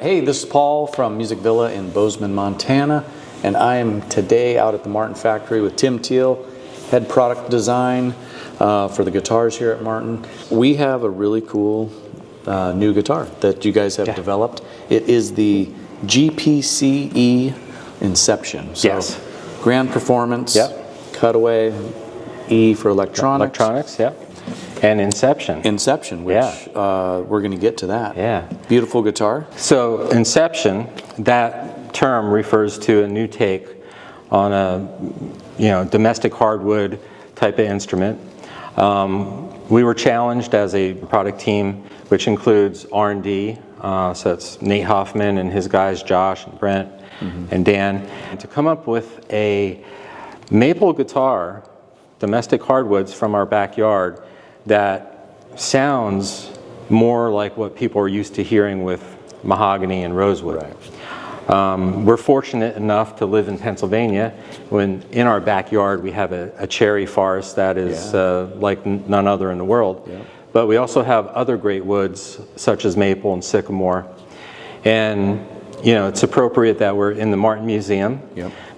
Hey, this is Paul from Music Villa in Bozeman, Montana, and I am today out at the Martin factory with Tim Teal, head product design for the guitars here at Martin. We have a really cool new guitar that you guys have developed. It is the GPCE Inception. So yes. Grand Performance, Cutaway, E for electronics. Electronics, and Inception. Inception, which we're going to get to that. Yeah. Beautiful guitar. So Inception, that term refers to a new take on a domestic hardwood type of instrument. We were challenged as a product team, which includes R&D, so it's Nate Hoffman and his guys, Josh and Brent and Dan, to come up with a maple guitar, domestic hardwoods from our backyard, that sounds more like what people are used to hearing with mahogany and rosewood. Right. We're fortunate enough to live in Pennsylvania when in our backyard we have a cherry forest that is like none other in the world. Yeah. But we also have other great woods such as maple and sycamore. And it's appropriate that we're in the Martin Museum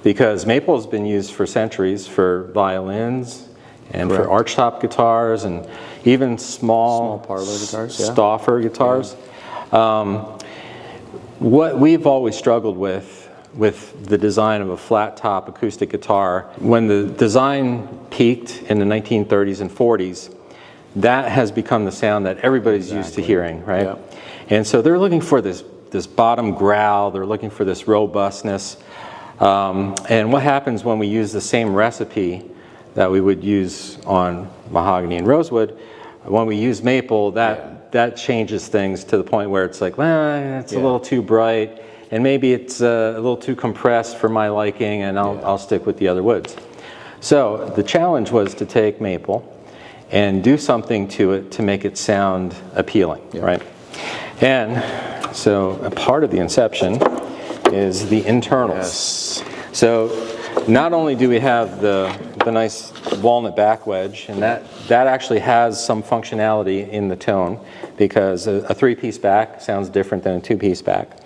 because maple has been used for centuries for violins and for archtop guitars and even small parlor guitars, Stauffer guitars. What we've always struggled with the design of a flat top acoustic guitar, when the design peaked in the 1930s and 40s, that has become the sound that everybody's used to hearing, right? Yep. And so they're looking for this bottom growl, they're looking for this robustness. And what happens when we use the same recipe that we would use on mahogany and rosewood, when we use maple, that changes things to the point where it's like, well, it's a little too bright, and maybe it's a little too compressed for my liking, and I'll stick with the other woods. So the challenge was to take maple and do something to it to make it sound appealing, right? And so a part of the Inception is the internals. So not only do we have the nice walnut back wedge, and that actually has some functionality in the tone because a three-piece back sounds different than a two-piece back.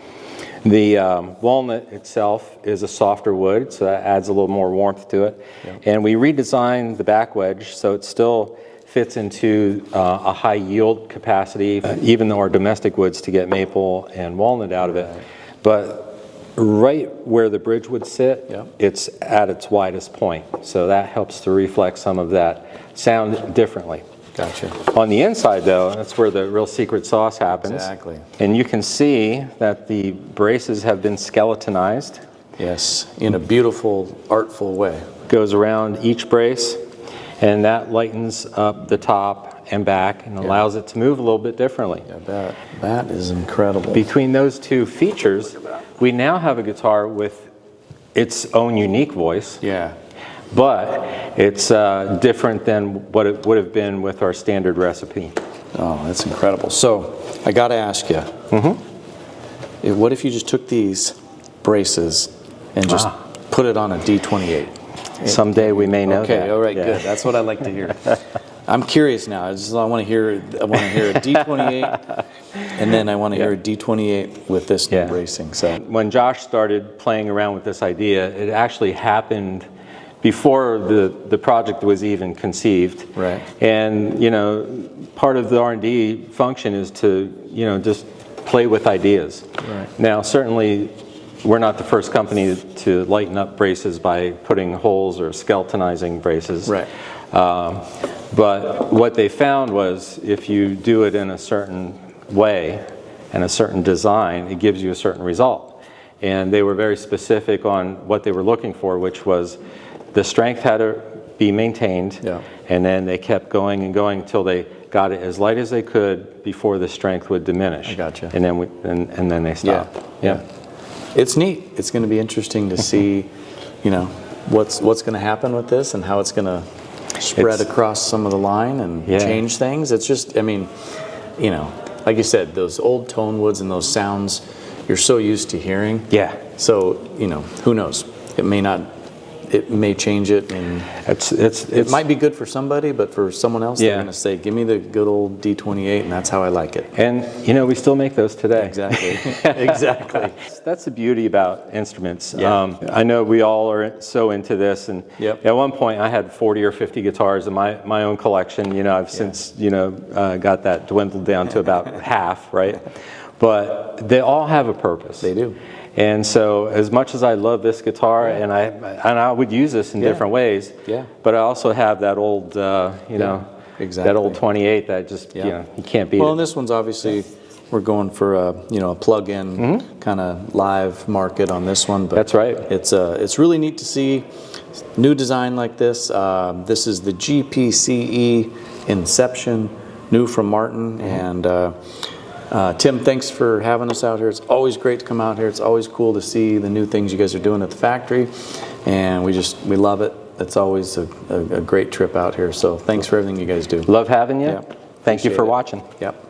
The walnut itself is a softer wood, so that adds a little more warmth to it. And we redesigned the back wedge so it still fits into a high yield capacity, even though our domestic woods to get maple and walnut out of it. But right where the bridge would sit, it's at its widest point. So that helps to reflect some of that sound differently. Gotcha. On the inside, though, that's where the real secret sauce happens. Exactly. And you can see that the braces have been skeletonized. Yes, in a beautiful, artful way. Goes around each brace, and that lightens up the top and back and allows it to move a little bit differently. Yeah, that is incredible. Between those two features, we now have a guitar with its own unique voice. Yeah. But it's different than what it would have been with our standard recipe. Oh, that's incredible. So I got to ask you, what if you just took these braces and just put it on a D28? Someday we may know that. Okay, all right, good. That's what I like to hear. I'm curious now. I want to hear a D28, and then I want to hear a D28 with this new bracing. So when Josh started playing around with this idea, it actually happened before the project was even conceived. Right. And part of the R&D function is to just play with ideas. Right. Now certainly we're not the first company to lighten up braces by putting holes or skeletonizing braces. Right. But what they found was if you do it in a certain way and a certain design, it gives you a certain result. And they were very specific on what they were looking for, which was the strength had to be maintained, and then they kept going and going until they got it as light as they could before the strength would diminish. I gotcha. And then and then they stopped. Yeah. It's neat. It's going to be interesting to see, what's going to happen with this and how it's going to spread across some of the line and change things. It's just, like you said, those old tone woods and those sounds you're so used to hearing. Yeah. So, who knows? It may not it may change it, and it might be good for somebody, but for someone else, they're going to say, give me the good old D28, and that's how I like it. And, you know, we still make those today. Exactly. Exactly. That's the beauty about instruments. Yeah. I know we all are so into this, and Yep. at one point I had 40 or 50 guitars in my own collection. You know, I've since, you know, got that dwindled down to about half, right? But they all have a purpose. They do. And so, as much as I love this guitar, and I would use this in different ways, but I also have that old, you know, that old 28 that just, you know, you can't beat it. Well, and this one's obviously, we're going for a, you know, a plug-in kind of live market on this one. But that's right. It's really neat to see new design like this. This is the GPCE Inception, new from Martin, and Tim, thanks for having us out here. It's always great to come out here. It's always cool to see the new things you guys are doing at the factory, and we love it. It's always a great trip out here. So thanks for everything you guys do. Love having you. Yep. Thank you for Appreciate it. watching. Yep.